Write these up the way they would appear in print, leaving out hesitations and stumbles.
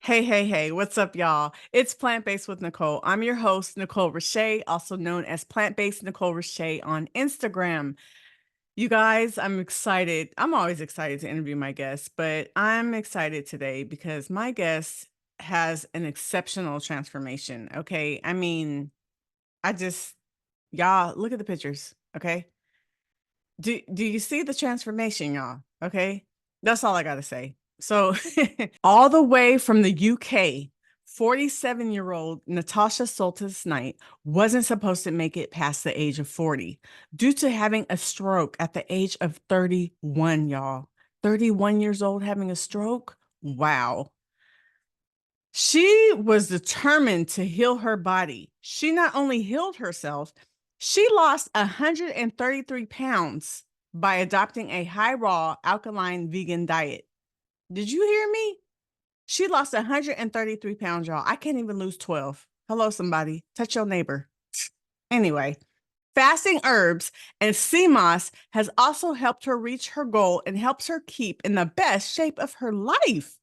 Hey, what's up, y'all? It's Plant Based with Nicole. I'm your host, Nicolershaeholiday, also known as Plant Based Nicolershaeholiday on Instagram. You guys, I'm excited. I'm always excited to interview my guests, but I'm excited today because my guest has an exceptional transformation. Okay. I mean, I just, y'all, look at the pictures. Okay. Do you see the transformation, y'all? Okay. That's all I got to say. So, all the way from the UK, 47-year-old Natasha Saltus Knight wasn't supposed to make it past the age of 40 due to having a stroke at the age of 31, y'all. 31 years old having a stroke? Wow. She was determined to heal her body. She not only healed herself, she lost 133 pounds by adopting a high raw alkaline vegan diet. Did you hear me? She lost 133 pounds, y'all. I can't even lose 12. Hello, somebody. Touch your neighbor. Anyway, fasting herbs and sea moss has also helped her reach her goal and helps her keep in the best shape of her life.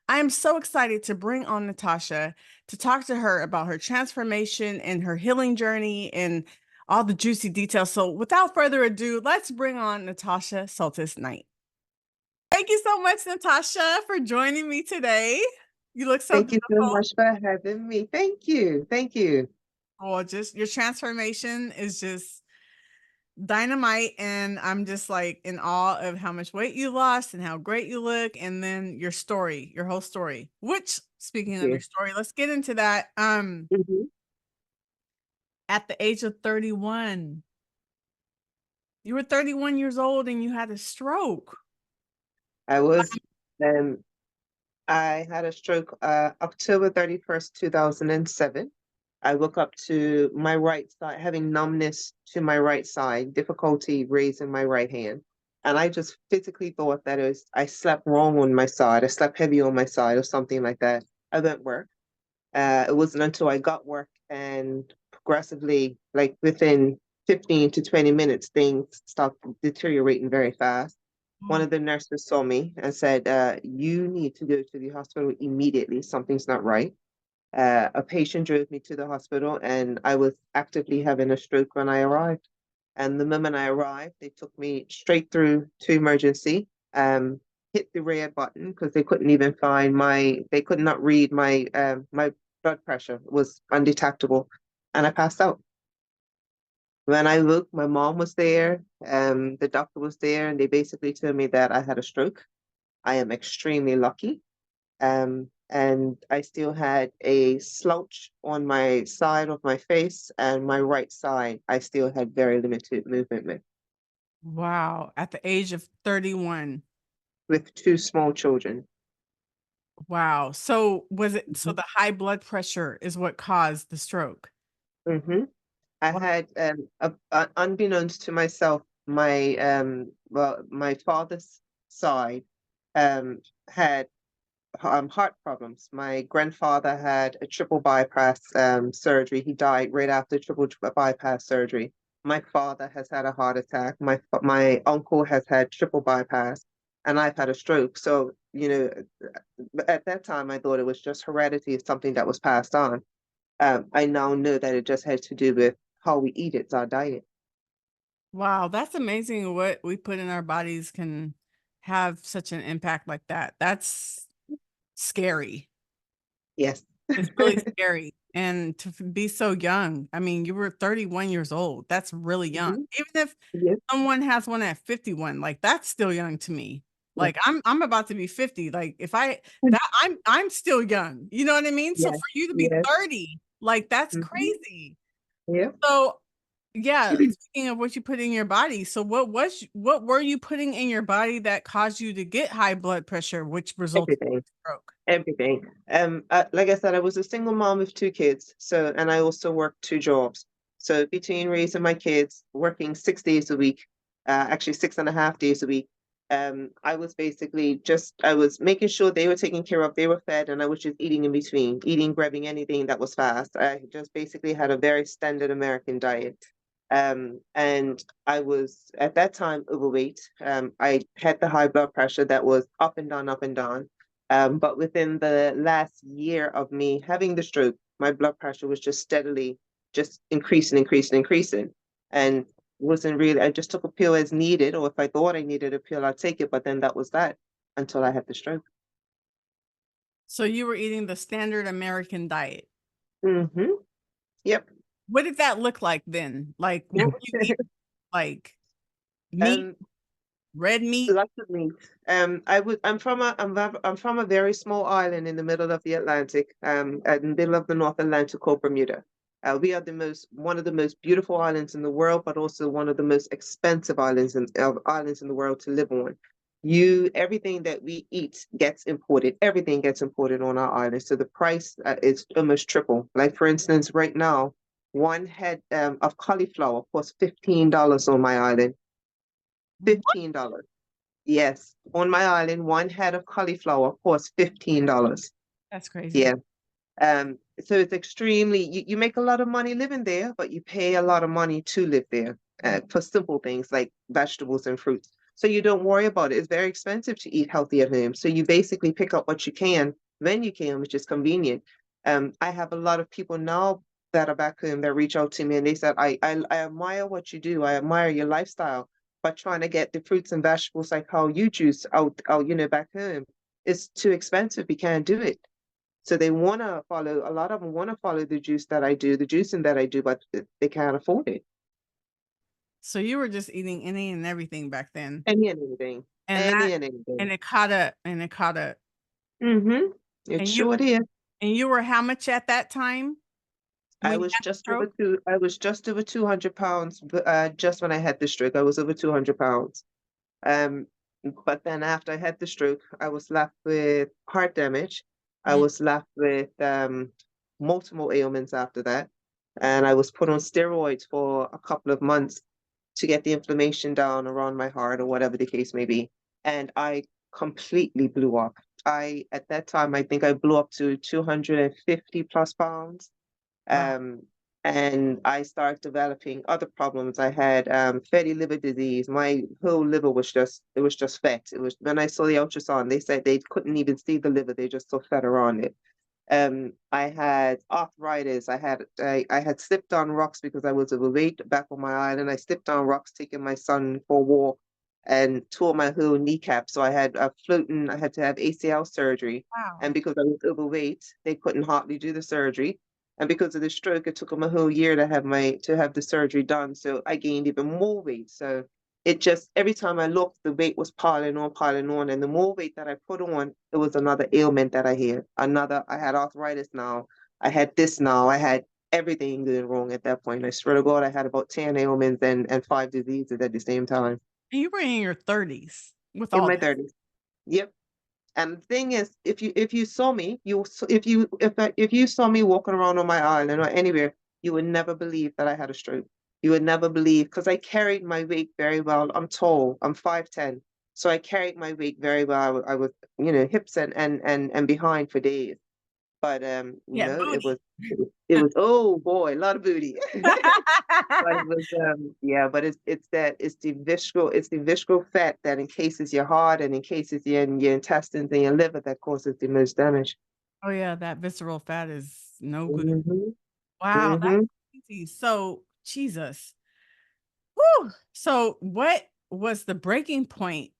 I am so excited to bring on Natasha to talk to her about her transformation and her healing journey and all the juicy details. So, without further ado, let's bring on Natasha Saltus Knight. Thank you so much, Natasha, for joining me today. You look so Thank you so beautiful. much for having me. Thank you. Thank you. Gorgeous. Your transformation is just dynamite, and I'm just like in awe of how much weight you lost and how great you look, and then your story, your whole story. Which, speaking of Yeah. your story, let's get into that. Mhm. At the age of 31, you were 31 years old and you had a stroke. I was, um, I had a stroke October 31st, 2007. I woke up to my right side, having numbness to my right side, difficulty raising my right hand. And I just physically thought that I slept wrong on my side. I slept heavy on my side or something like that. I went work. It wasn't until I got work and progressively, like within 15 to 20 minutes, things stopped deteriorating very fast. One Oh, of the nurses saw me and said, you need to go to the hospital immediately. Something's not right. A patient drove me to the hospital, and I was actively having a stroke when I arrived. And the moment I arrived, they took me straight through to emergency, hit the red button because they couldn't even find they could not read my blood pressure was undetectable, and I passed out. When I looked, my mom was there, the doctor was there, and they basically told me that I had a stroke. I am extremely lucky. And I still had a slouch on my side of my face, and my right side, I still had very limited movement wow. At the age of 31. with two small children. Wow. So was it so Mhm. the high blood pressure is what caused the stroke? hmm I Wow. had, unbeknownst to myself, my father's side had heart problems. My grandfather had a triple bypass surgery. He died right after bypass surgery. My father has had a heart attack. My uncle has had triple bypass, and I've had a stroke. So, at that time, I thought it was just heredity, something that was passed on. I now know that it just had to do with how we eat. It's our diet. Wow, that's amazing what we put in our bodies can have such an impact like that. That's scary. Yes. It's really scary. And to be so young. I mean, you were 31 years old. That's really young. Mhm. Even if Yes. someone has one at 51, like that's still young to me. Yes. Like I'm about to be 50. Like if I that I'm still young. You know what I mean? So Yes. for you to be Yes. 30, like that's hmm crazy. Yeah. So yeah, speaking of what you put in your body, so what were you putting in your body that caused you to get high blood pressure, which resulted in Everything. stroke? Everything. Like I said, I was a single mom with two kids. So, and I also worked two jobs. So between raising my kids, working 6 days a week, actually 6.5 days a week, I was making sure they were taken care of, they were fed, and I was just eating in between, eating, grabbing anything that was fast. I just basically had a very standard American diet. And I was at that time overweight. I had the high blood pressure that was up and down, up and down. But within the last year of me having the stroke, my blood pressure was just steadily just increasing, increasing, increasing. And wasn't really, I just took a pill as needed, or if I thought I needed a pill, I'd take it. But then that was that until I had the stroke. So you were eating the standard American diet. Mm-hmm. Yep. What did that look like then? Like, what were you eating? Like meat, Um, red meat? Lots of meat. I'm from a very small island in the middle of the Atlantic, in the middle of the North Atlantic called Bermuda. We are one of the most beautiful islands in the world, but also one of the most expensive islands in the world to live on. Everything that we eat gets imported. Everything gets imported on our island, so the price is almost triple. Like for instance, right now, one head of cauliflower costs $15 on my island. What? $15. Yes, on my island, one head of cauliflower costs $15. That's crazy. Yeah. So it's you make a lot of money living there, but you pay a lot of money to live there for simple things like vegetables and fruits. So you don't worry about it. It's very expensive to eat healthy at home. So you basically pick up what you can when you can, which is convenient. I have a lot of people now that are back home that reach out to me and they said, I admire what you do. I admire your lifestyle, but trying to get the fruits and vegetables like how you juice back home, it's too expensive. We can't do it. So a lot of them want to follow the the juicing that I do, but they can't afford it. So you were just eating any and everything back then. Any and anything. And that Any and anything. and it caught up and it caught up. Mm-hmm. It And you sure did. and you were how much at that time when you had the stroke? I was just over 200 pounds, just when I had the stroke. I was over 200 pounds. Um, but then after I had the stroke, I was left with heart damage. I Mm. was left with multiple ailments after that. And I was put on steroids for a couple of months to get the inflammation down around my heart or whatever the case may be. And I completely blew up. At that time, I think I blew up to 250 plus pounds. Wow. Um, and I started developing other problems. I had fatty liver disease. My whole liver it was just fat. It was when I saw the ultrasound, they said they couldn't even see the liver, they just saw fat around it. I had arthritis. I had slipped on rocks because I was overweight back on my island. I slipped on rocks taking my son for a walk and tore my whole kneecap. So I had to have ACL surgery. Wow. And because I was overweight, they couldn't hardly do the surgery. And because of the stroke, it took them a whole year to have the surgery done. So I gained even more weight. So it just every time I looked, the weight was piling on, and the more weight that I put on, it was another ailment that I had. I had arthritis now. I had this now. I had everything going wrong at that point. I swear to God, I had about 10 ailments and five diseases at the same time And you were in your 30s with in all my this. 30s. Yep. And the thing is, if you saw me, if you saw me walking around on my island or anywhere, you would never believe that I had a stroke. You would never believe because I carried my weight very well. I'm tall. I'm 5'10". So I carried my weight very well. I was, hips and behind for days. But Yeah, booty. it was oh boy, a lot of booty. But it was yeah, but it's the visceral fat that encases your heart and encases your intestines and your liver that causes the most damage. Oh yeah, that visceral fat is no good. Hmm. Wow, Hmm. that's crazy. So, Jesus. Woo. So, what was the breaking point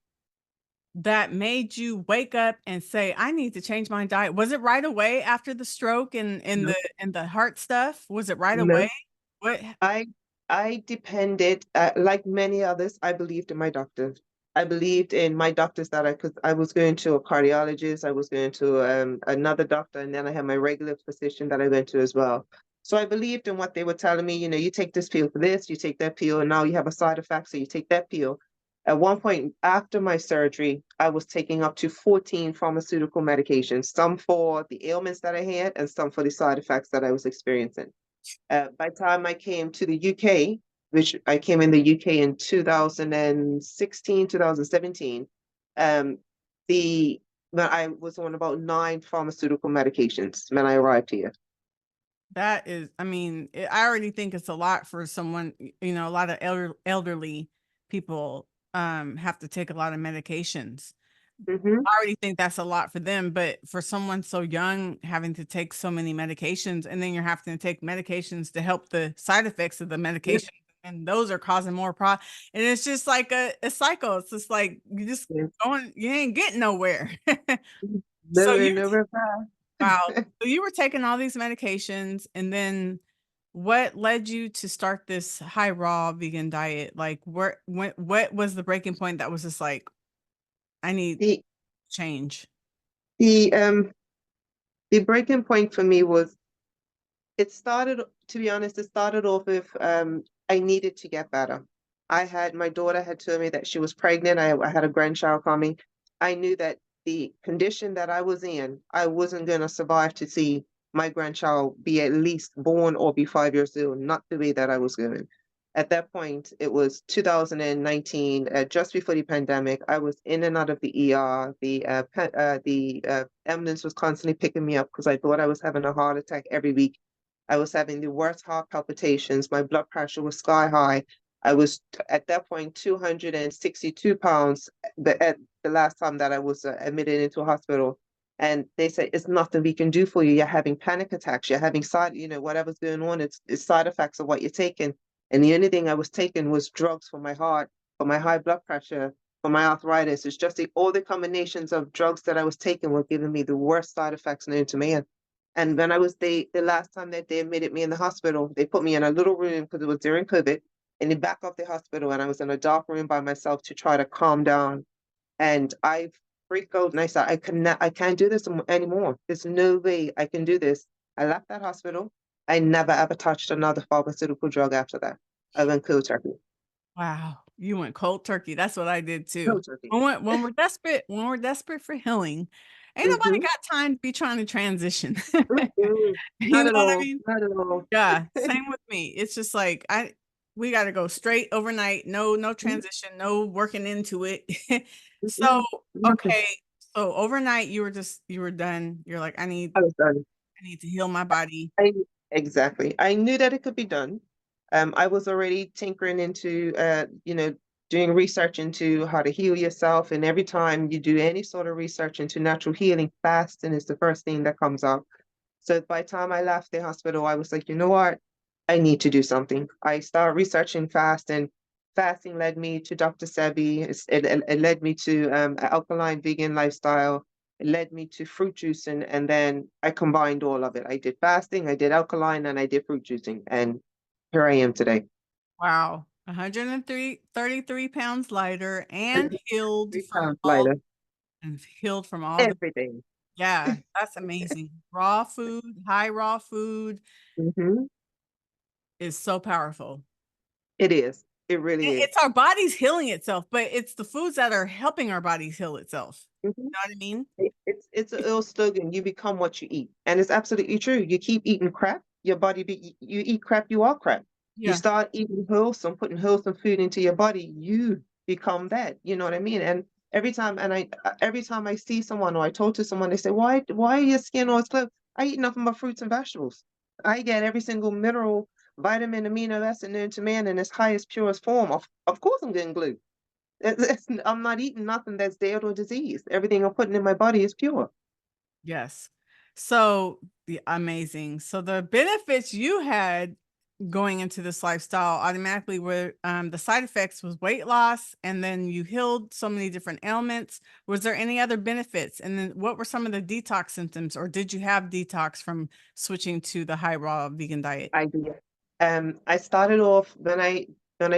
that made you wake up and say, "I need to change my diet"? Was it right away after the stroke and No, the heart stuff? Was it right no. away? What I I depended, like many others, I believed in my doctors. I believed in my doctors because I was going to a cardiologist, I was going to another doctor, and then I had my regular physician that I went to as well. So I believed in what they were telling me. You take this pill for this, you take that pill, and now you have a side effect, so you take that pill. At one point after my surgery, I was taking up to 14 pharmaceutical medications, some for the ailments that I had and some for the side effects that I was experiencing. By the time I came to the UK, which I came in the UK in 2016, 2017, um, the when I was on about nine pharmaceutical medications when I arrived here. that is, I mean, I already think it's a lot for someone, a lot of elderly people have to take a lot of medications. Mm-hmm. I already think that's a lot for them, but for someone so young, having to take so many medications, and then you're having to take medications to help the side effects of the Yep. medication, and those are causing more and it's just like a cycle. It's just like you just Yes. going, you ain't getting nowhere. So Nowhere, nowhere fast. wow. So you were taking all these medications, and then what led you to start this high raw vegan diet? Like what was the breaking point that was just like, I need The change? the um the breaking point for me was, it started, to be honest, it started off with I needed to get better. My daughter had told me that she was pregnant. I had a grandchild coming. I knew that the condition that I was in, I wasn't going to survive to see my grandchild be at least born or be 5 years old, not the way that I was going. At that point, it was 2019, just before the pandemic. I was in and out of the ER. The ambulance was constantly picking me up because I thought I was having a heart attack every week. I was having the worst heart palpitations. My blood pressure was sky high. I was at that point 262 pounds at the last time that I was admitted into a hospital. And they said, it's nothing we can do for you. You're having panic attacks. You're having whatever's going on. It's side effects of what you're taking. And the only thing I was taking was drugs for my heart, for my high blood pressure, for my arthritis. It's just all the combinations of drugs that I was taking were giving me the worst side effects known to man. And when I was the last time that they admitted me in the hospital, they put me in a little room because it was during COVID, in the back of the hospital, and I was in a dark room by myself to try to calm down. And I freaked out and I said, I can't do this anymore. There's no way I can do this. I left that hospital. I never ever touched another pharmaceutical drug after that. I went cold turkey. Wow, you went cold turkey. That's what I did too. Cold turkey. When we're desperate for healing, ain't nobody Mm-hmm. got time to be trying to transition. Mm-hmm. You Not know at what I all. mean? Not at all. Yeah, same with me. It's just like we got to go straight overnight. No transition, no working into it. So, Mm-mm. Nothing. okay. So overnight you were done. You're like, I was done. I need to heal my body. I exactly. I knew that it could be done. I was already tinkering into, doing research into how to heal yourself. And every time you do any sort of research into natural healing, fasting is the first thing that comes up. So by the time I left the hospital, I was like, you know what? I need to do something. I started researching fast, and fasting led me to Dr. Sebi. It led me to an alkaline vegan lifestyle. It led me to fruit juicing, and then I combined all of it. I did fasting, I did alkaline, and I did fruit juicing, and here I am today. Wow. 133 pounds lighter and healed from 3 pounds all lighter. the Everything. yeah, that's amazing. Raw food, high raw food Hmm. is so powerful. It is. It really is. It's our body's healing itself, but it's the foods that are helping our bodies heal itself. Mhm. You know what I mean? It's an ill slogan. You become what you eat, and it's absolutely true. You keep eating crap, your body you eat crap, you are crap. You Yeah. start eating wholesome, putting wholesome food into your body, you become that. You know what I mean? And every time I see someone or I talk to someone, they say, why are your skin always closed? I eat nothing but fruits and vegetables. I get every single mineral, vitamin, amino acid known to man in its highest, purest form. Of course, I'm getting glue. I'm not eating nothing that's dead or diseased. Everything I'm putting in my body is pure. Yes. So amazing. So the benefits you had going into this lifestyle automatically were the side effects was weight loss, and then you healed so many different ailments. Was there any other benefits? And then what were some of the detox symptoms, or did you have detox from switching to the high raw vegan diet? I do. I started off when I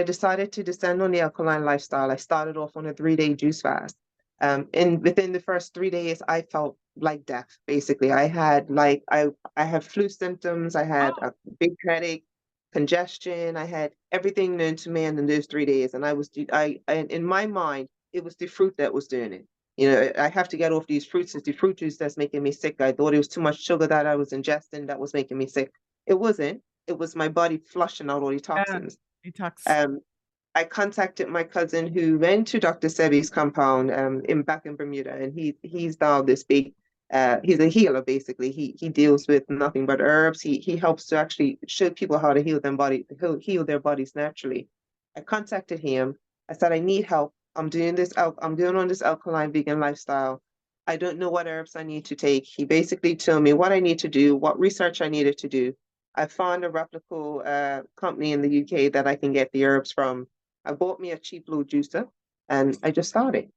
decided to descend on the alkaline lifestyle. I started off on a 3-day juice fast. And within the first 3 days, I felt like death. Basically, I had flu symptoms. I had Oh, a big headache, congestion. I had everything known to man in those 3 days. And in my mind, it was the fruit that was doing it. I have to get off these fruits. It's the fruit juice that's making me sick. I thought it was too much sugar that I was ingesting that was making me sick. It wasn't. It was my body flushing out all the yeah. toxins. Detox. Um, I contacted my cousin who went to Dr. Sebi's compound back in Bermuda, and he's now this big. He's a healer basically. He deals with nothing but herbs. He helps to actually show people how to heal their bodies naturally. I contacted him. I said I need help. I'm going on this alkaline vegan lifestyle. I don't know what herbs I need to take. He basically told me what I need to do, what research I needed to do. I found a reputable company in the UK that I can get the herbs from. I bought me a cheap blue juicer and I just started.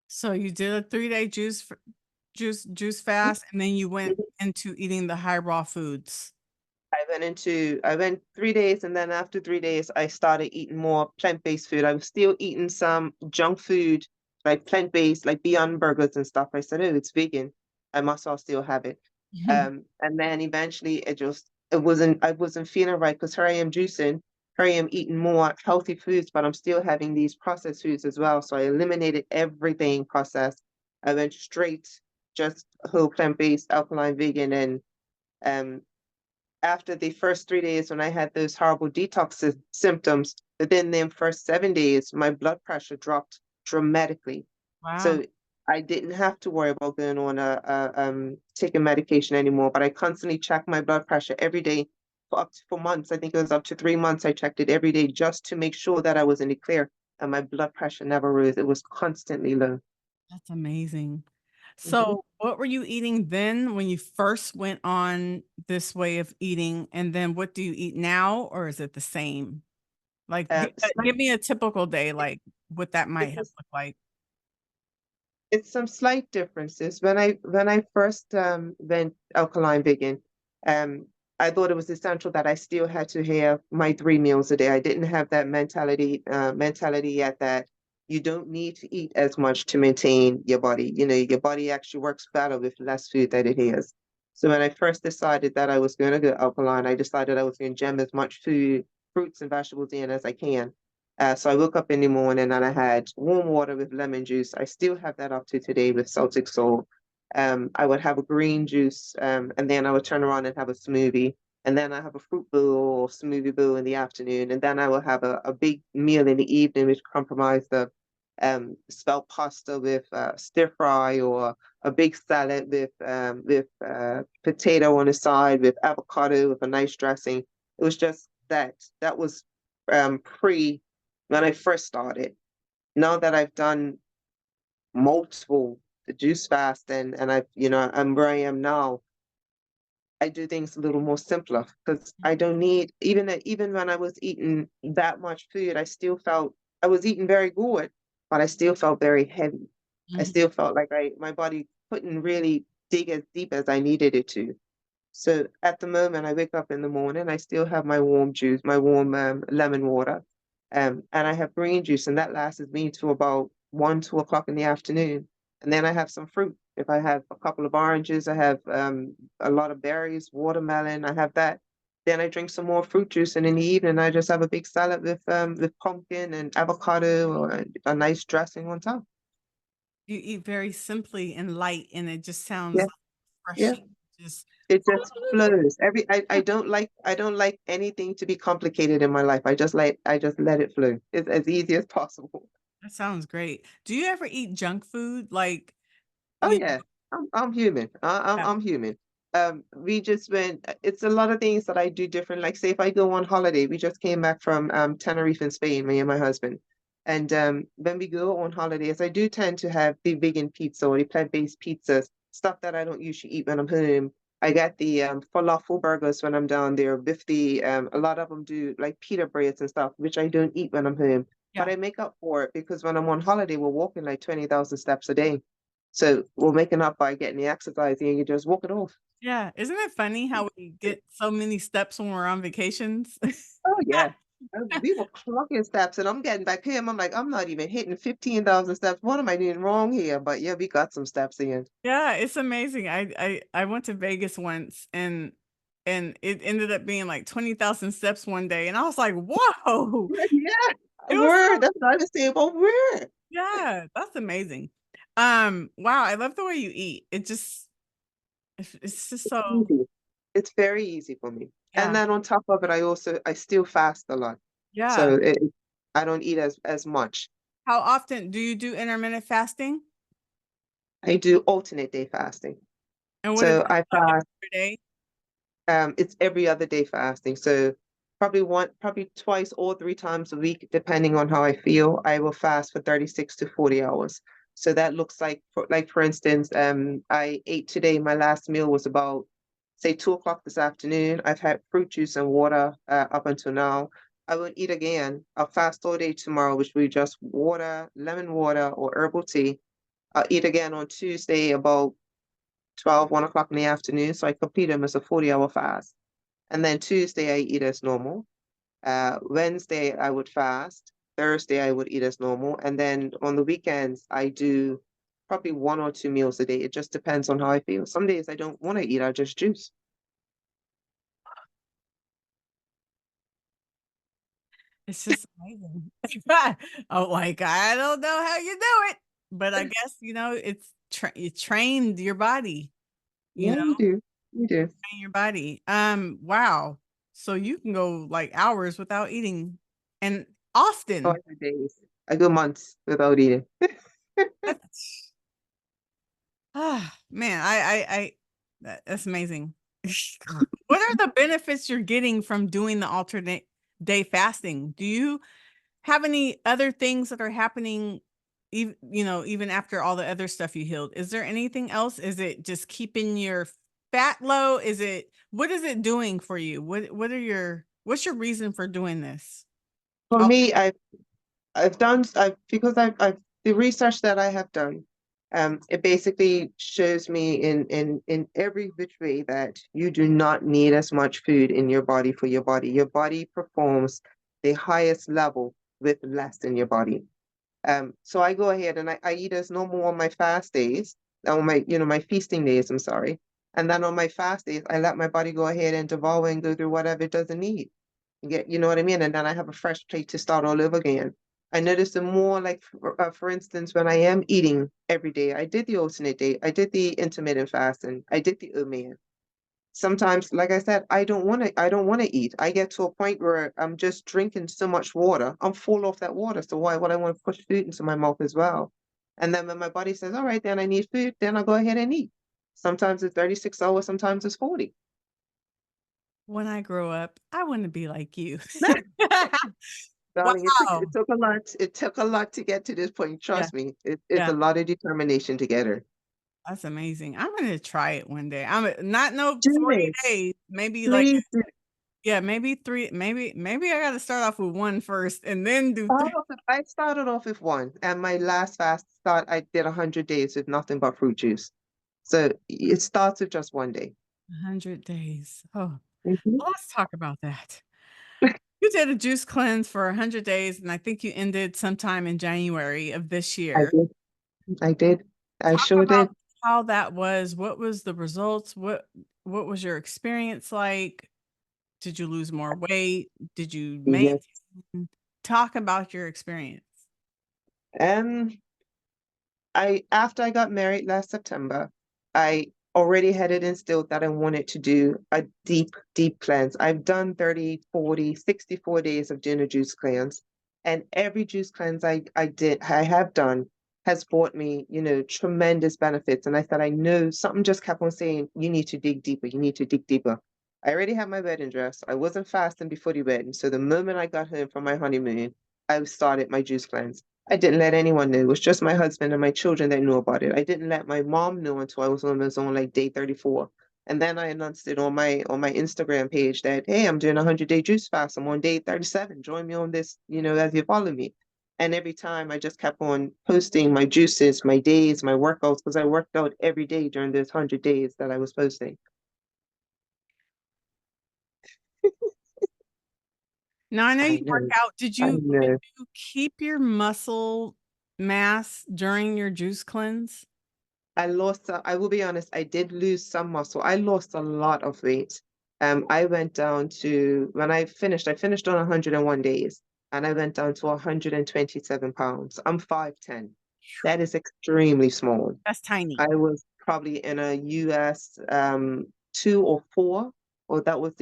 So you did a 3-day juice fast, and then you went into eating the high raw foods. I went 3 days, and then after 3 days, I started eating more plant-based food. I was still eating some junk food, like plant-based, like Beyond Burgers and stuff. I said, oh, it's vegan. I must all still have it. And then eventually I wasn't feeling right because here I am juicing, here I am eating more healthy foods, but I'm still having these processed foods as well. So I eliminated everything processed. I went straight, just whole plant-based, alkaline vegan, and um after the first 3 days when I had those horrible detox symptoms, within the first 7 days, my blood pressure dropped dramatically. Wow. So I didn't have to worry about going on taking medication anymore. But I constantly check my blood pressure every day for months. I think it was up to 3 months. I checked it every day just to make sure that I was in the clear, and my blood pressure never rose. It was constantly low. That's amazing. Mhm. So, what were you eating then when you first went on this way of eating? And then what do you eat now, or is it the same? Like, Slight, give me a typical day, like what that might it's have a looked like. it's some slight differences. When I first went alkaline vegan, um, I thought it was essential that I still had to have my 3 meals a day. I didn't have that mentality yet that you don't need to eat as much to maintain your body. You know, your body actually works better with less food that it has. So when I first decided that I was going to go alkaline, I decided I was going to jam as much food, fruits and vegetables in as I can. So I woke up in the morning and I had warm water with lemon juice. I still have that up to today with Celtic salt. I would have a green juice, and then I would turn around and have a smoothie. And then I have a fruit bowl or smoothie bowl in the afternoon. And then I will have a big meal in the evening, which comprised of spelt pasta with stir fry, or a big salad with potato on the side with avocado with a nice dressing. It was just that. That was pre when I first started. Now that I've done multiple the juice fast, and I'm where I am now, I do things a little more simpler because I don't need even when I was eating that much food, I still felt I was eating very good, but I still felt very heavy. I Mhm. still felt like my body couldn't really dig as deep as I needed it to. So at the moment, I wake up in the morning, I still have my warm juice, my warm lemon water, and I have green juice, and that lasts me to about 1, 2 o'clock in the afternoon. And then I have some fruit. If I have a couple of oranges, I have a lot of berries, watermelon, I have that. Then I drink some more fruit juice, and in the evening, I just have a big salad with pumpkin and avocado or a nice dressing on top. You eat very simply and light, and it just sounds Yeah, like yeah. refreshing. Just It just flows. I don't like anything to be complicated in my life. I just let it flow. It's as easy as possible. that sounds great. Do you ever eat junk food? Like, Oh you yeah, I'm human. know, I'm human. We just went. It's a lot of things that I do different. Like say if I go on holiday, we just came back from Tenerife in Spain, me and my husband. And when we go on holidays, I do tend to have the vegan pizza or the plant-based pizzas, stuff that I don't usually eat when I'm home. I get the falafel burgers when I'm down there with the a lot of them do like pita breads and stuff, which I don't eat when I'm home. But yeah. I make up for it because when I'm on holiday, we're walking like 20,000 steps a day. So we're making up by getting the exercise and you just walk it off. Yeah, isn't it funny how we get so many steps when we're on vacations? Oh yeah. We were clocking steps and I'm getting back home. I'm like, I'm not even hitting 15,000 steps. What am I doing wrong here? But yeah, we got some steps in. Yeah, it's amazing. I went to Vegas once, and it ended up being like 20,000 steps one day, and I was like, "Whoa." Yeah, It was word. so That's what I was saying. Well, word. yeah, that's amazing. Wow, I love the way you eat. It's just so Easy. It's very easy for me. And yeah. then on top of it, I still fast a lot. Yeah. So I don't eat as much. How often do you do intermittent fasting? I do alternate day fasting. And what is So that, I fast every day? it's every other day fasting. So probably twice or three times a week, depending on how I feel. I will fast for 36 to 40 hours. So that looks like, for instance, I ate today. My last meal was about, say, 2 o'clock this afternoon. I've had fruit juice and water up until now. I will eat again. I'll fast all day tomorrow, which will be just water, lemon water, or herbal tea. I'll eat again on Tuesday about 1 o'clock in the afternoon. So I complete them as a 40-hour fast. And then Tuesday, I eat as normal. Wednesday, I would fast. Thursday, I would eat as normal. And then on the weekends, I do probably one or two meals a day. It just depends on how I feel. Some days I don't want to eat, I just juice. It's just amazing. Oh, like, I don't know how you do it, but I guess, it's you trained your body, you Yeah, know, you do. You do. train your body. Wow. So you can go like hours without eating and Oh, I often. go days. I go months without eating. That's man, that's amazing. What are the benefits you're getting from doing the alternate day fasting? Do you have any other things that are happening, even after all the other stuff you healed? Is there anything else? Is it just keeping your fat low? What is it doing for you? What's your reason for doing this? For Oh, me, I've the research that I have done, it basically shows me in every which way that you do not need as much food in your body for your body. Your body performs the highest level with less in your body. So I go ahead and I eat as normal on my fast days, on my feasting days, I'm sorry. And then on my fast days, I let my body go ahead and devour and go through whatever it doesn't need. You know what I mean? And then I have a fresh plate to start all over again. I notice the more, like, for instance, when I am eating every day, I did the alternate day, I did the intermittent fasting, I did the oatmeal. Sometimes, like I said, I don't want to eat. I get to a point where I'm just drinking so much water, I'm full off that water. So why would I want to push food into my mouth as well? And then when my body says, all right, then I need food, then I'll go ahead and eat. Sometimes it's 36 hours, sometimes it's 40. when I grow up, I want to be like you. Darling, it Wow. took a lot. It took a lot to get to this point. Yeah. Trust me. It's Yeah. a lot of determination to get her. That's amazing. I'm gonna try it one day. I'm not no Do 40 this. days, maybe like, Please do. yeah, maybe 3, maybe I gotta start off with 1 first and then do 3. I started off with one, and my last I did 100 days with nothing but fruit juice. So it starts with just one day. 100 days. Oh, Mhm. well, let's talk about that. You did a juice cleanse for 100 days, and I think you ended sometime in January of this I year. did. I did. I Talk sure about did. how that was. What was the results? What was your experience like? Did you lose more weight? Did you Yes. maintain? Talk about your experience. Um, after I got married last September, I already had it instilled that I wanted to do a deep, deep cleanse. I've done 30, 40, 64 days of doing a juice cleanse. And every juice cleanse I have done has brought me, tremendous benefits. And I said, I know something just kept on saying, you need to dig deeper, you need to dig deeper. I already had my wedding dress. I wasn't fasting before the wedding. So the moment I got home from my honeymoon, I started my juice cleanse. I didn't let anyone know. It was just my husband and my children that knew about it. I didn't let my mom know until I was on like day 34. And then I announced it on my Instagram page that, hey, I'm doing a 100-day juice fast. I'm on day 37. Join me on this, as you follow me. And every time I just kept on posting my juices, my days, my workouts, because I worked out every day during those 100 days that I was posting. Now, I know I you work know. out. Did I you know. keep your muscle mass during your juice cleanse? I will be honest, I did lose some muscle. I lost a lot of weight. I went down to, when I finished on 101 days, and I went down to 127 pounds. I'm 5'10". That is extremely small. That's tiny. I was probably in a US 2 or 4, or that was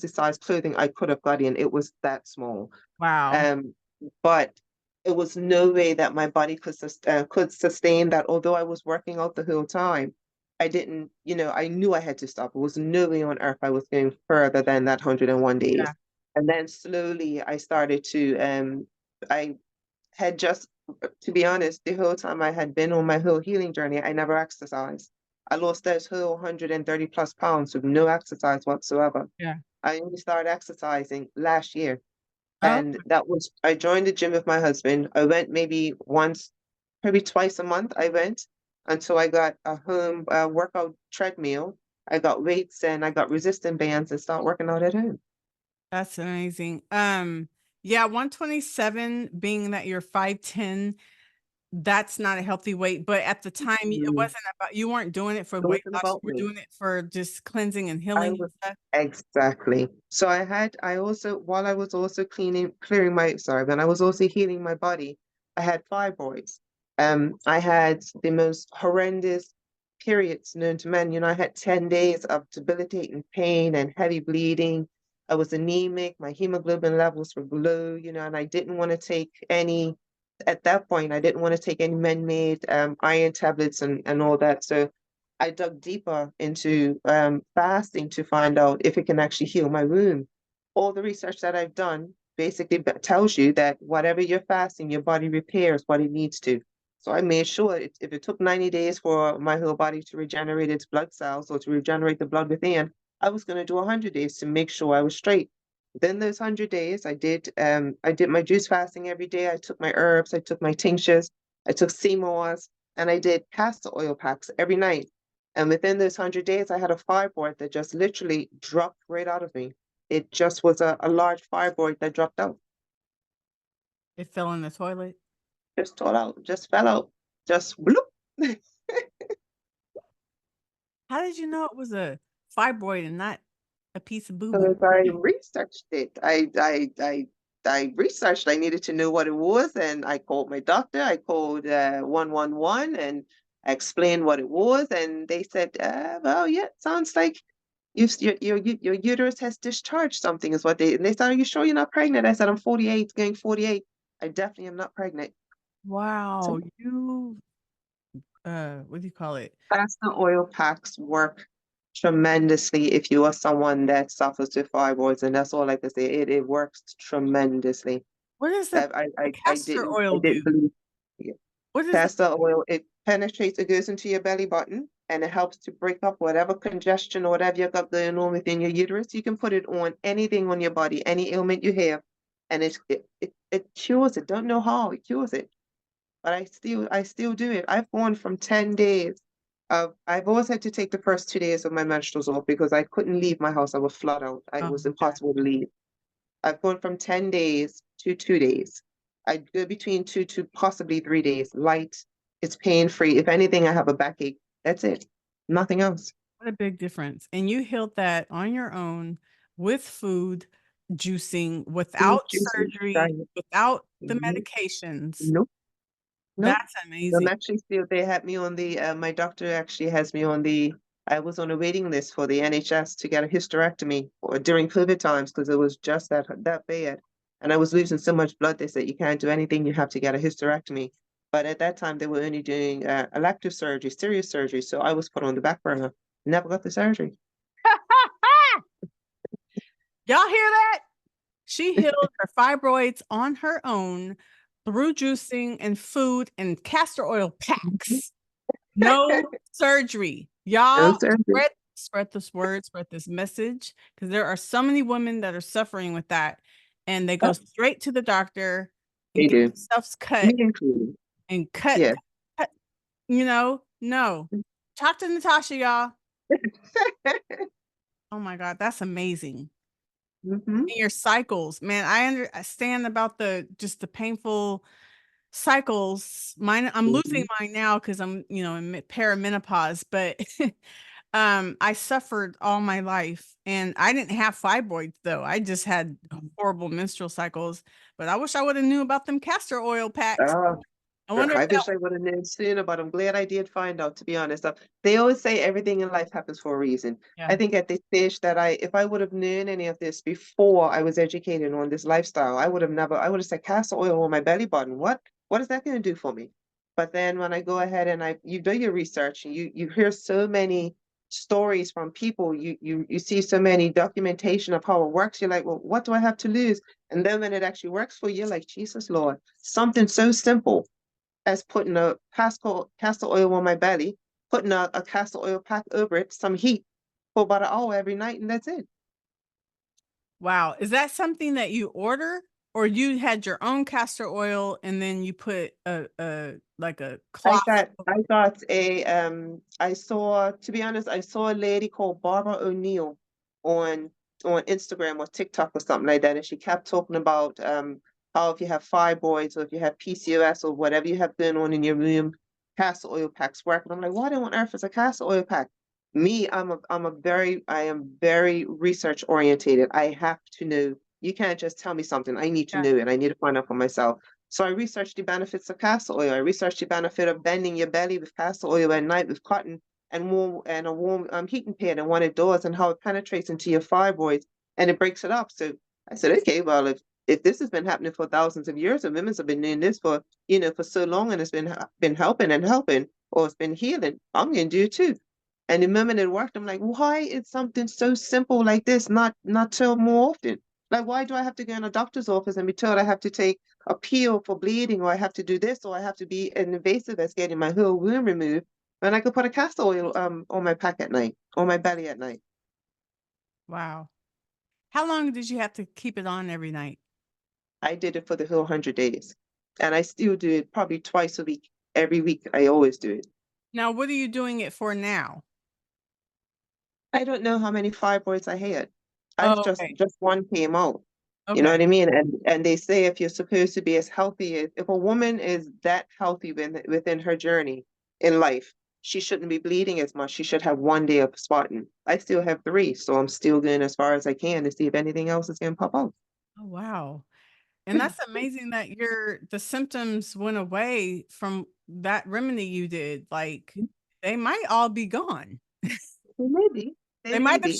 the size clothing I could have got in. It was that small. Wow. Um, but it was no way that my body could sustain that. Although I was working out the whole time, I didn't, I knew I had to stop. There was no way on earth I was going further than that 101 Yeah. days. And then slowly I started to, I had just, to be honest, the whole time I had been on my whole healing journey, I never exercised. I lost those whole 130 plus pounds with no exercise whatsoever. Yeah. I only started exercising last year. Oh, And that was, I joined the gym with my husband. I went maybe once, maybe twice a month. I went until I got a home workout treadmill. I got weights and I got resistant bands and start working out at home. that's amazing. Yeah, 127 being that you're 5'10", that's not a healthy weight, but at the time it Mm. wasn't about you weren't doing it for It weight wasn't loss, about you were me. doing it for just cleansing and I healing and was stuff. exactly. So I also, while I was also clearing my, sorry, when I was also healing my body, I had fibroids. I had the most horrendous periods known to man. You know, I had 10 days of debilitating pain and heavy bleeding. I was anemic, my hemoglobin levels were low, you know, and I didn't want to take any, at that point, I didn't want to take any man-made iron tablets and all that. So I dug deeper into fasting to find out if it can actually heal my wound. All the research that I've done basically tells you that whatever you're fasting, your body repairs what it needs to. So I made sure if it took 90 days for my whole body to regenerate its blood cells or to regenerate the blood within, I was going to do 100 days to make sure I was straight. Then those 100 days, I did my juice fasting every day. I took my herbs, I took my tinctures, I took sea moss, and I did castor oil packs every night. And within those 100 days, I had a fibroid that just literally dropped right out of me. It just was a large fibroid that dropped out, It fell in the toilet. just all out, just fell out, just bloop. How did you know it was a fibroid and not a piece of boo-boo? So I researched it. I researched. I needed to know what it was, and I called my doctor. I called 111 and I explained what it was, and they said, "Well, yeah, sounds like your uterus has discharged something," is what they. And they said, "Are you sure you're not pregnant?" I said, "I'm 48, going 48. I definitely am not pregnant." So Wow, you what do you call it? castor oil packs work tremendously if you are someone that suffers with fibroids, and that's all I can say. It works tremendously. What does the I castor oil didn't do? believe it. What is the Castor oil, it penetrates, it goes into your belly button and it helps to break up whatever congestion or whatever you got going on within your uterus. You can put it on anything on your body, any ailment you have, and it cures it. Don't know how it cures it, but I still do it. I've gone from 10 days of I've always had to take the first 2 days of my menstruals off because I couldn't leave my house. I was flat out. It oh, was okay. impossible to leave. I've gone from 10 days to 2 days. I'd go between 2 to possibly 3 days. Light, it's pain free. If anything, I have a backache. That's it. Nothing else. What a big difference. And you healed that on your own with food, juicing, Food, without juices, surgery, diet. without the Nope, medications. nope, nope. That's I'm amazing. actually still, they had me on the, my doctor actually has me on the, I was on a waiting list for the NHS to get a hysterectomy during COVID times because it was just that bad. And I was losing so much blood, they said, you can't do anything, you have to get a hysterectomy. But at that time, they were only doing elective surgery, serious surgery. So I was put on the back burner, never got the surgery. Y'all hear that? She healed her fibroids on her own through juicing and food and castor oil Mhm. packs. No surgery. No Y'all surgery. spread this word, spread this message because there are so many women that are suffering with that and they go Yep, straight to the doctor and they get do. themselves cut Me included. and cut, Yeah. cut, no. Talk to Natasha, y'all. Oh my God, that's amazing. Hmm. And your cycles, man, I understand about the just the painful cycles. Mine, I'm losing Hmm. mine now because I'm, in perimenopause, but I suffered all my life and I didn't have fibroids though. I just had horrible menstrual cycles, but I wish I would have knew about them castor oil packs. I wonder if I that, wish I would have known sooner, but I'm glad I did find out, to be honest. They always say everything in life happens for a reason. I yeah. think at this stage that if I would have known any of this before I was educated on this lifestyle, I would have said castor oil on my belly button. What is that going to do for me? But then when I go ahead and you do your research and you hear stories from people. You see so many documentation of how it works. You're like, well, what do I have to lose? And then when it actually works for you, you're like, Jesus Lord, something so simple as putting a castor oil on my belly, putting a castor oil pack over it, some heat for about an hour every night, and that's it. Wow. Is that something that you order, or you had your own castor oil and then you put a like a I cloth got over I it? got a I saw, to be honest, I saw a lady called Barbara O'Neill on Instagram or TikTok or something like that, and she kept talking about how if you have fibroids or if you have PCOS or whatever you have going on in your room, castor oil packs work. And I'm like, what on earth is a castor oil pack? Me, I am very research orientated. I have to know. You can't just tell me something. I need to Yeah. know it. I need to find out for myself. So I researched the benefits of castor oil. I researched the benefit of bending your belly with castor oil at night with cotton and a warm heating pad and one indoors, and how it penetrates into your fibroids and it breaks it up. So I said, okay, well, if this has been happening for thousands of years and women's have been doing this for, for so long, and it's been helping and helping, or it's been healing, I'm gonna do it too. And the moment it worked, I'm like, why is something so simple like this not told more often? Like, why do I have to go in a doctor's office and be told I have to take a peel for bleeding, or I have to do this, or I have to be an invasive as getting my whole wound removed, when I could put a castor oil on my pack at night, on my belly at night? Wow. How long did you have to keep it on every night? I did it for the whole 100 days. And I still do it probably twice a week. Every week I always do it. Now, what are you doing it for now? I don't know how many fibroids I had. I've Oh, just one came out. You know okay. what I mean? And they say if you're supposed to be as healthy as, if a woman is that healthy within her journey in life, she shouldn't be bleeding as much. She should have 1 day of spotting. I still have three, so I'm still going as far as I can to see if anything else is going to pop out. Oh, wow. And that's amazing that the symptoms went away from that remedy you did. Like, they might all be gone. They may be. They They may might have be.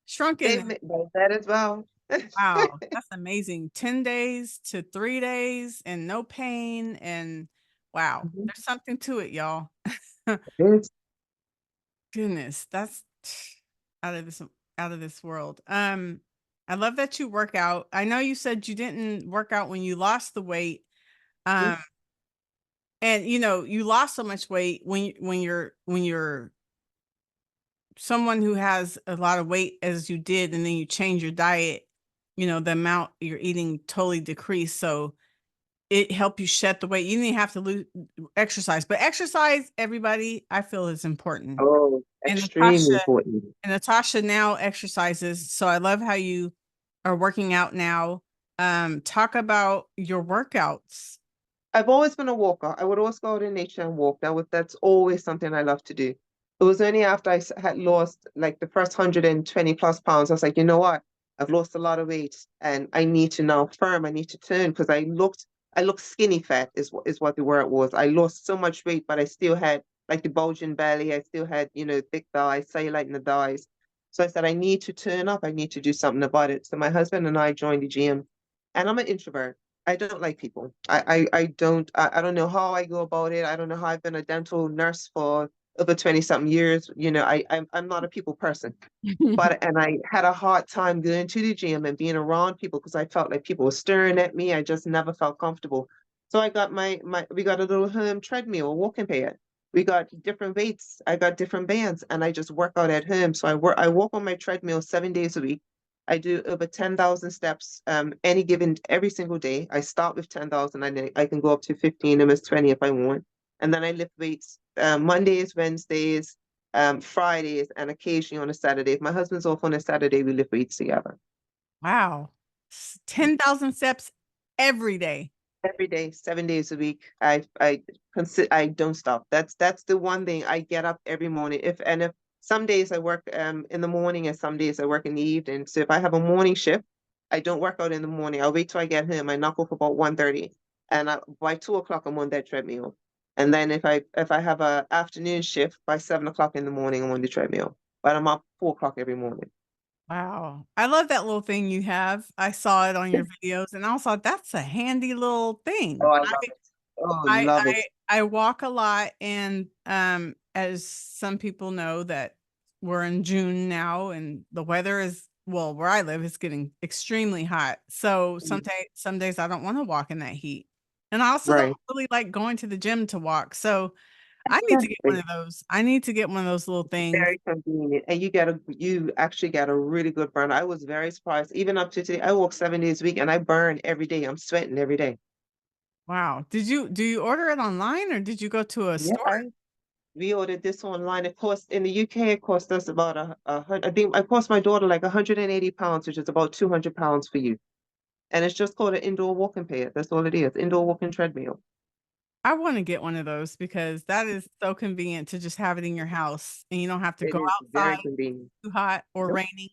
shrunk They in may, that as well. wow, that's amazing. 10 days to 3 days and no pain, and wow, Mhm. there's something to it, y'all. It's Goodness, that's out of this out of this world. I love that you work out. I know you said you didn't work out when you lost the weight. Um, and you lost so much weight when you're someone who has a lot of weight as you did, and then you change your diet, the amount you're eating totally decreased. So it helped you shed the weight. You didn't have to lose exercise, but exercise, everybody, I feel is important. oh, And extremely important. Natasha now exercises. So I love how you are working out now. Talk about your workouts. I've always been a walker. I would always go out in nature and walk. That's always something I love to do. It was only after had lost like the first 120 plus pounds, I was like, you know what? I've lost a lot of weight and I need to now firm. I need to turn because I looked skinny fat is what the word was. I lost so much weight, but I still had like the bulging belly. I still had, thick thighs, cellulite in the thighs. So I said, I need to turn up. I need to do something about it. So my husband and I joined the gym, and I'm an introvert. I don't like people. I don't know how I go about it. I don't know how I've been a dental nurse for over 20 something years. I'm not a people person. And I had a hard time going to the gym and being around people because I felt like people were staring at me. I just never felt comfortable. So I got we got a little home treadmill, a walking pad. We got different weights. I got different bands, and I just work out at home. So I walk on my treadmill 7 days a week. I do over 10,000 steps every single day. I start with 10,000 and I can go up to 15, almost 20 if I want. And then I lift weights Mondays, Wednesdays, Fridays, and occasionally on a Saturday. If my husband's off on a Saturday, we lift weights together. Wow. 10,000 steps every day. Every day, 7 days a week. I don't stop. That's the one thing. I get up every morning. If some days I work in the morning and some days I work in the evening. So if I have a morning shift, I don't work out in the morning. I'll wait till I get home. I knock off about 1:30, and by 2 o'clock I'm on that treadmill. And then if I have a afternoon shift, by 7 o'clock in the morning I'm on the treadmill. But I'm up 4 o'clock every morning. Wow. I love that little thing you have. I saw it on your videos and I was like, that's a handy little Oh, thing. I love it. Oh, I love it. I I walk a lot, and as some people know that we're in June now, and the weather is, well, where I live, it's getting extremely hot. So Mm. some days I don't want to walk in that heat. And I also don't Right. really like going to the gym to walk. So I need to get one Exactly. of those. I need to get one of those little things. Very convenient. And you actually get a really good burn. I was very surprised. Even up to today, I work 7 days a week and I burn every day. I'm sweating every day. Wow. Do you order it online or did you go to a Yeah, store? we ordered this online. It cost in the UK, it cost us about a hundred. I think I cost my daughter like £180, which is about £200 for you. And it's just called an indoor walking pad. That's all it is. Indoor walking treadmill. I want to get one of those because that is so convenient to just have it in your house and you don't have to It go is very outside convenient. too hot or Nope. raining.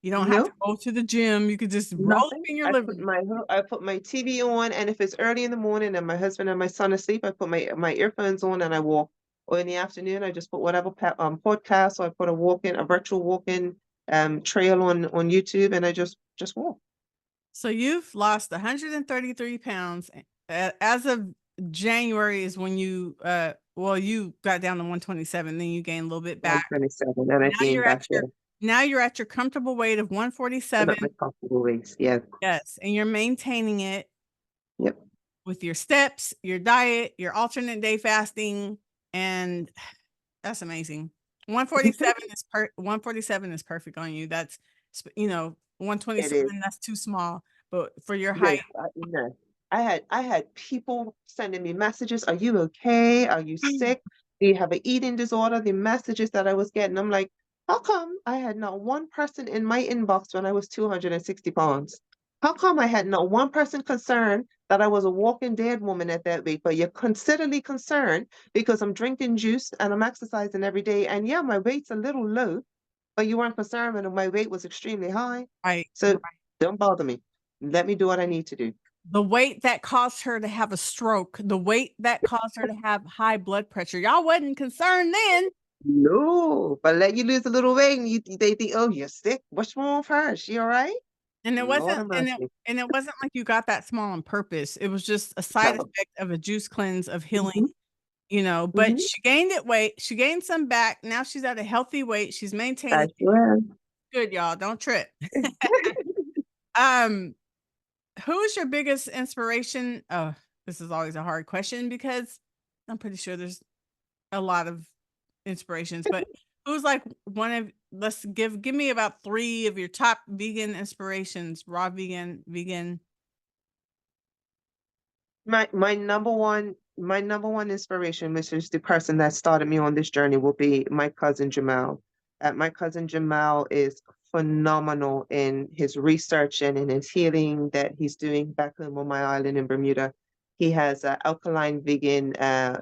You don't have to Nope. go to the gym. You could just roll up Nothing. in your living room. I put my TV on, and if it's early in the morning and my husband and my son are asleep, I put my earphones on and I walk. Or in the afternoon, I just put whatever podcast, or I put a virtual walk-in trail on YouTube, and I just walk. So you've lost 133 pounds. As of January is when you well, you got down to 127, then you gained a little bit back. 127, and I've Now gained you're at back your there. now you're at your comfortable weight of I'm 147. at my comfortable waist. Yeah. Yes, and you're maintaining it Yep. with your steps, your diet, your alternate day fasting, and that's amazing. 147 is perfect on you. That's 127, It is. that's too small. But for your height, Yes, no. I had people sending me messages. Are you okay? Are you sick? Do you have an eating disorder? The messages that I was getting, I'm like, how come I had not one person in my inbox when I was 260 pounds? How come I had not one person concerned that I was a walking dead woman at that weight? But you're considerably concerned because I'm drinking juice and I'm exercising every day. And yeah, my weight's a little low, but you weren't concerned when my weight was extremely high. right, So don't bother me. Let me do what I need to do. the weight that caused her to have a stroke, the weight that caused her to have high blood pressure. Y'all wasn't concerned then. No, but let you lose a little weight and they think, oh, you're sick. What's wrong with her? She all right? And it Lord wasn't have and it mercy. and it wasn't like you got that small on purpose. It was just a side No. effect of a juice cleanse of healing, Hmm. but Hmm. she gained weight. She gained some back. Now she's at a healthy weight. She's I maintaining sure am. good, y'all. Don't trip. Um, who's your biggest inspiration? Oh, this is always a hard question because I'm pretty sure there's a lot of inspirations, but who's like one of let's give me about 3 of your top vegan inspirations, raw vegan. My number one inspiration, which is the person that started me on this journey, will be my cousin Jamal. My cousin Jamal is phenomenal in his research and in his healing that he's doing back home on my island in Bermuda. He has an alkaline vegan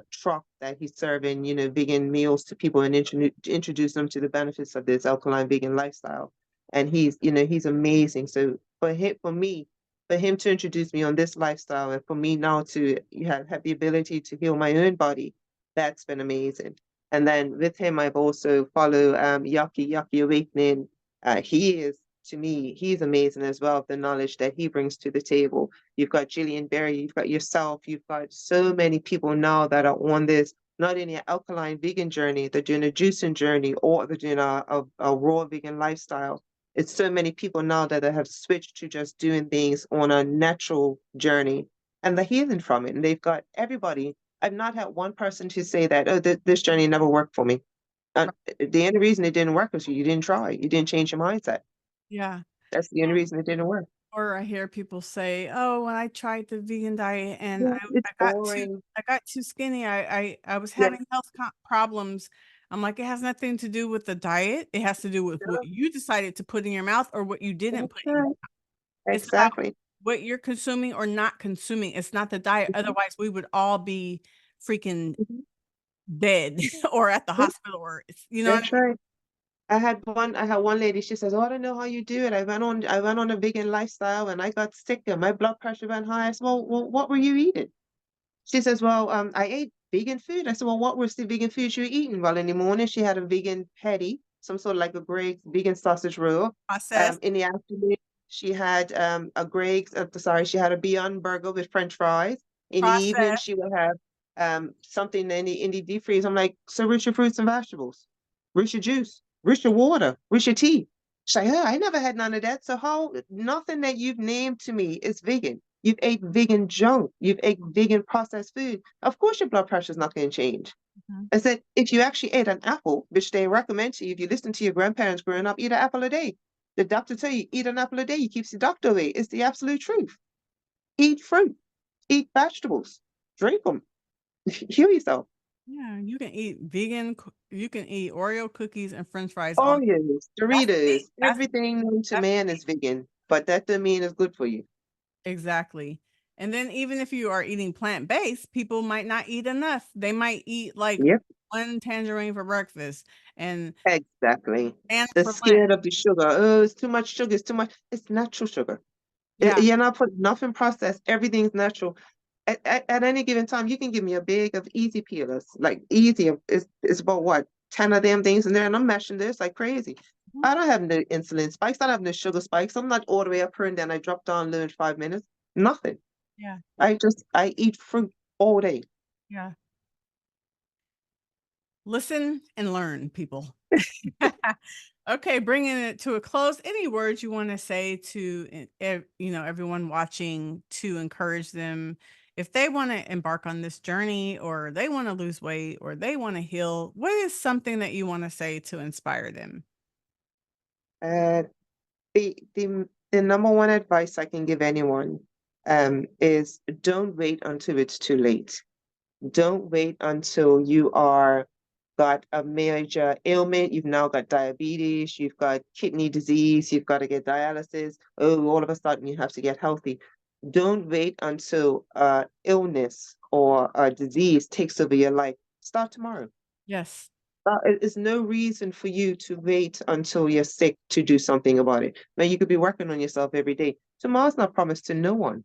truck that he's serving, vegan meals to people and introduce them to the benefits of this alkaline vegan lifestyle. And he's amazing. So for him to introduce me on this lifestyle and for me now to have the ability to heal my own body, that's been amazing. And then with him, I've also followed Yaki Awakening. To me, he's amazing as well, the knowledge that he brings to the table. You've got Jillian Berry, you've got yourself, you've got so many people now that are on this, not only an alkaline vegan journey, they're doing a juicing journey, or they're doing a raw vegan lifestyle. It's so many people now that have switched to just doing things on a natural journey and they're healing from it. And they've got everybody. I've not had one person to say that, oh, this journey never worked for me. The only reason it didn't work was you didn't try. You didn't change your mindset. Yeah. That's the only reason it didn't work. Or I hear people say, "Oh, when I tried the vegan diet and Yeah, it's boring. I got too skinny. I was Yes, having health problems." I'm like, it has nothing to do with the diet. It has to do with what no, you decided to put in your mouth or what you didn't that's put in. right. It's about Exactly. what you're consuming or not consuming. It's not the diet. Mhm, Otherwise, we would all be freaking mhm. dead or at the Yeah, hospital or you know what I that's right. I had one lady, she says, oh, I don't know how you do it. I went on a vegan lifestyle and I got sick and my blood pressure went high. I said, well, what were you eating? She says, well, I ate vegan food. I said, well, what was the vegan food you were eating? Well, in the morning she had a vegan patty, some sort of like a Greg's vegan sausage roll. process In the afternoon, she had she had a Beyond Burger with French fries. In the evening, process she would have something in the deep freeze. I'm like, so where's your fruits and vegetables? Where's your juice? Where's your water? Where's your tea? She's like, oh, I never had none of that. So how nothing that you've named to me is vegan. You've ate vegan junk. You've ate vegan processed food. Of course your blood pressure is not going to change. Mhm. I said, if you actually ate an apple, which they recommend to you, if you listen to your grandparents growing up, eat an apple a day. The doctor tell you, eat an apple a day. It keeps the doctor away. It's the absolute truth. Eat fruit, eat vegetables, drink them, heal yourself. Yeah, you can eat you can eat Oreo cookies and French fries all. Oreos, That's me. Doritos, everything known to That's man me. is vegan, but that doesn't mean it's good for you. Exactly. And then even if you are eating plant-based, people might not eat enough. They might eat like Yep, one tangerine for breakfast and exactly. banana They're for lunch. scared of the sugar. Oh, it's too much sugar. It's too much. It's natural sugar. Yeah. You're not putting nothing processed. Everything's natural. At any given time, you can give me a bag of easy peelers. Like easy is about what, 10 of them things in there, and I'm mashing this like crazy. Mhm. I don't have no insulin spikes. I don't have no sugar spikes. I'm not all the way up here and then I drop down low in 5 minutes. Nothing. Yeah. I eat fruit all day. Yeah. Listen and learn, people. Okay, bringing it to a close. Any words you want to say to everyone watching to encourage them if they want to embark on this journey or they want to lose weight or they want to heal? What is something that you want to say to inspire them? Uh, the number one advice I can give anyone is don't wait until it's too late. Don't wait until you are got a major ailment. You've now got diabetes, you've got kidney disease, you've got to get dialysis. Oh, all of a sudden you have to get healthy. Don't wait until illness or a disease takes over your life. Start tomorrow. Yes. It's no reason for you to wait until you're sick to do something about it. Now, you could be working on yourself every day. Tomorrow's not promised to no one.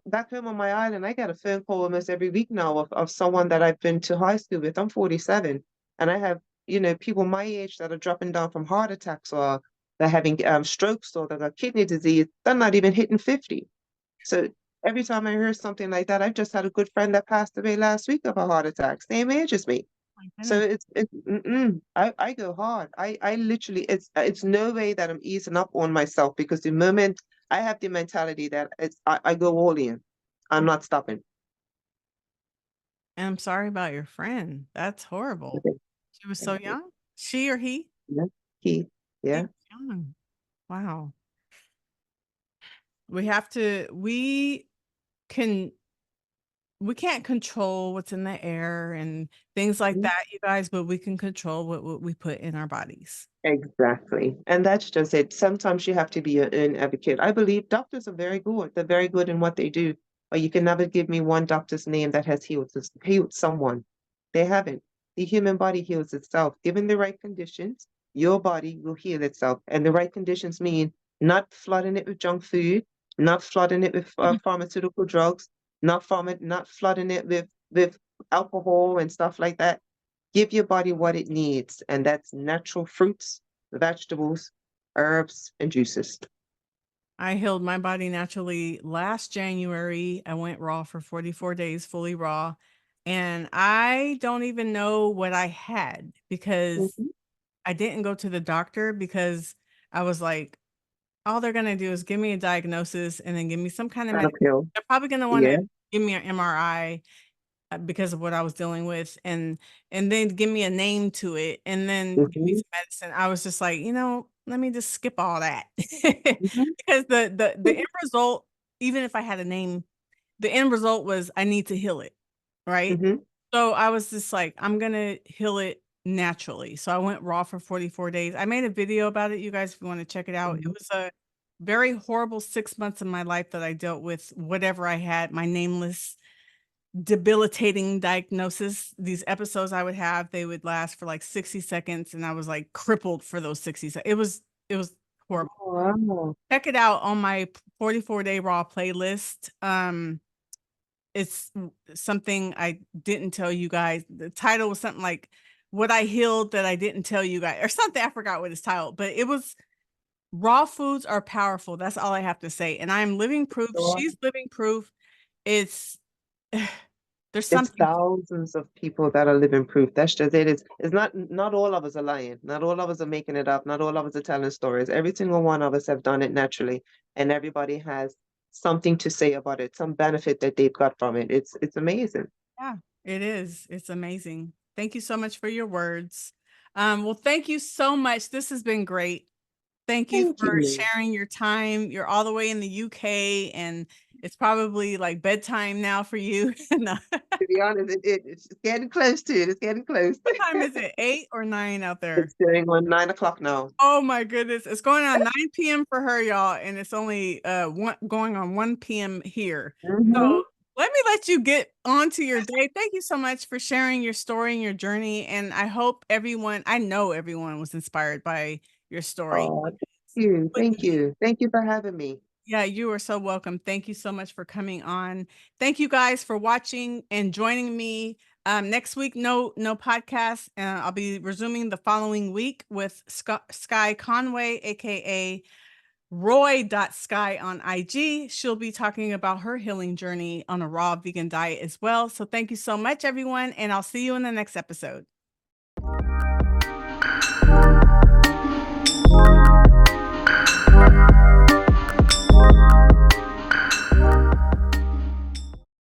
Back home on my island, I get a phone call almost every week now of someone that I've been to high school with. I'm 47, and I have, people my age that are dropping down from heart attacks or they're having strokes or they got kidney disease. They're not even hitting 50. So every time I hear something like that, I've just had a good friend that passed away last week of a heart attack, same age as me. My So goodness. I go hard. I literally it's no way that I'm easing up on myself because the moment I have the mentality that I go all in. I'm not stopping. And I'm sorry about your friend. That's horrible. Okay. She was so Thank you. young. She or he? Yeah. Key. He Yeah. was young. Wow. Can we can't control what's in the air and things like Mhm. that, you guys, but we can control what we put in our bodies. Exactly. And that's just it. Sometimes you have to be your own advocate. I believe doctors are very good. They're very good in what they do. But you can never give me one doctor's name that has healed someone. They haven't. The human body heals itself. Given the right conditions, your body will heal itself. And the right conditions mean not flooding it with junk food, not flooding it with pharmaceutical drugs, not flooding it with alcohol and stuff like that. Give your body what it needs, and that's natural fruits, vegetables, herbs, and juices. I healed my body naturally last January. I went raw for 44 days, fully raw. And I don't even know what I had because Mhm. I didn't go to the doctor because I was like, all they're gonna do is give me a diagnosis and then give me some kind of Not a medication. pill. They're probably gonna Yeah. wanna give me an MRI because of what I was dealing with and then give me a name to it and then give me Hmm. some medicine. I was just like, let me just skip all that. Hmm. Because the end result, even if I had a name, the end result was I need to heal it, right? Hmm. So I was just like, I'm gonna heal it naturally. So I went raw for 44 days. I made a video about it, you guys, if you want to check it out. It Hmm. was a very horrible 6 months of my life that I dealt with whatever I had, my nameless debilitating diagnosis. These episodes I would have, they would last for like 60 seconds and I was like crippled for those 60 seconds. It was horrible. Wow. Check it out on my 44-day raw playlist. It's something I didn't tell you guys. The title was something like what I healed that I didn't tell you guys or something. I forgot what it's titled, but it was raw foods are powerful. That's all I have to say. And I'm living proof. Sure. She's living proof. It's There's It's something. thousands of people that are living proof. That's just it. It's not all of us are lying. Not all of us are making it up. Not all of us are telling stories. Every single one of us have done it naturally, and everybody has something to say about it, some benefit that they've got from it. It's amazing. Yeah, it is. It's amazing. Thank you so much for your words. Well, thank you so much. This has been great. Thank you Thank for you. sharing your time. You're all the way in the UK, and it's probably like bedtime now for you. No. To be honest, it's getting close to it. It's getting close. What time is it? 8 or 9 out there? It's going on 9 o'clock now. Oh my goodness. It's going on 9 p.m. for her, y'all, and it's only going on 1 p.m. here. Hmm. So let me let you get on to your day. Thank you so much for sharing your story and your journey. And I know everyone was inspired by your story. Oh, thank you. With Thank me. you. Thank you for having me. Yeah, you are so welcome. Thank you so much for coming on. Thank you guys for watching and joining me. Next week, no podcast. I'll be resuming the following week with Sky Conway, aka Roy.Sky on IG. She'll be talking about her healing journey on a raw vegan diet as well. So thank you so much, everyone, and I'll see you in the next episode.